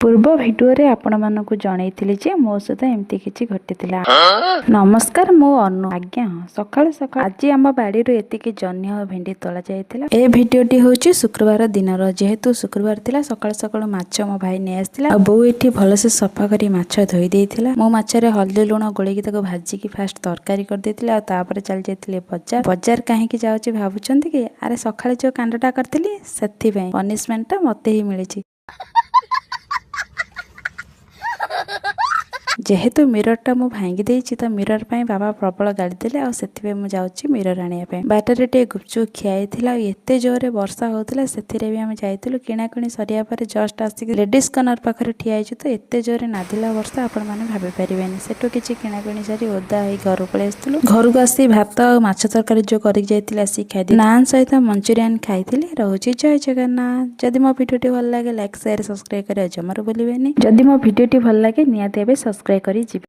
ପୂର୍ବ ଭିଡିଓରେ ଆପଣମାନଙ୍କୁ ଜଣେଇଥିଲି ଯେ ମୋ ସହିତ ଏମିତି କିଛି ଘଟିଥିଲା। ନମସ୍କାର, ମୁଁ ଅନୁ। ଆଜ୍ଞା ହଁ, ସକାଳୁ ସକାଳୁ ଆଜି ଆମ ବାଡିରୁ ଏତିକି ଜହ୍ନି ଆଉ ଭେଣ୍ଡି ତୋଳା ଯାଇଥିଲା। ଏ ଭିଡିଓଟି ହେଉଛି ଶୁକ୍ରବାର ଦିନର। ଯେହେତୁ ଶୁକ୍ରବାର ଥିଲା, ସକାଳୁ ସକାଳୁ ମାଛ ମୋ ଭାଇ ନେଇ ଆସିଥିଲା ଆଉ ବୋଉ ଏଠି ଭଲସେ ସଫା କରି ମାଛ ଧୋଇ ଦେଇଥିଲା। ମୁଁ ମାଛରେ ହଳଦୀ ଲୁଣ ଗୋଳେଇକି ତାକୁ ଭାଜିକି ଫାଷ୍ଟ ତରକାରୀ କରିଦେଇଥିଲି ଆଉ ତାପରେ ଚାଲି ଯାଇଥିଲି ବଜାର। ବଜାର କାହିଁକି ଯାଉଛି ଭାବୁଛନ୍ତି କି? ଆରେ ସକାଳେ ଯୋଉ କାଣ୍ଡଟା କରିଥିଲି ସେଥିପାଇଁ ପନିଶମେଣ୍ଟଟା ମତେ ହିଁ ମିଳିଛି। ଯେହେତୁ ମିରରଟା ମୁଁ ଭାଙ୍ଗି ଦେଇଛି ତ ମିରର ପାଇଁ ବାବା ପ୍ରବଳ ଗାଳି ଦେଲେ ଆଉ ସେଥିପାଇଁ ମୁଁ ଯାଉଛି ମିରର ଆଣିବା ପାଇଁ। ବାଟରେ ଟିକେ ଗୁପଚୁପ ଖିଆ ହେଇଥିଲା ଆଉ ଏତେ ଜୋରରେ ବର୍ଷା ହଉଥିଲା ସେଥିରେ ବି ଆମେ ଯାଇଥିଲୁ। କିଣାକିଣି ସରିବା ପରେ ଜଷ୍ଟ ଆସିକି ଲେଡିସ୍ କର୍ଣ୍ଣର ପାଖରେ ଠିଆ ହେଇଛୁ ତ ଏତେ ଜୋରରେ ନାଦିଲା ବର୍ଷା ଆପଣମାନେ ଭାବି ପାରିବେନି। ସେଠୁ କିଛି କିଣାକିଣି ସାରି ଓଦା ହେଇ ଘରକୁ ପଳେଇ ଆସିଥିଲୁ। ଘରକୁ ଆସି ଭାତ ଆଉ ମାଛ ତରକାରୀ ଯୋଉ କରିକି ଯାଇଥିଲି ଆସିକି ଖାଇଥିଲି। ନାନ୍ ସହିତ ମଞ୍ଚୁରିଆନ ଖାଇଥିଲି। ରହୁଛି ଜୟ ଜଗନ୍ନାଥ। ଯଦି ମୋ ଭିଡ଼ିଓଟି ଭଲ ଲାଗେ ଲାଇକ୍ ସେୟାର ସବସ୍କ୍ରାଇବ କରିବା ଜମାରୁ ଭୁଲିବେନି। ଯଦି ମୋ ଭିଡ଼ିଓଟି ଭଲ ଲାଗେ ନିହାତି ଭାବେ ସବସ୍କ୍ରାଇବ କରି ଯିବେ।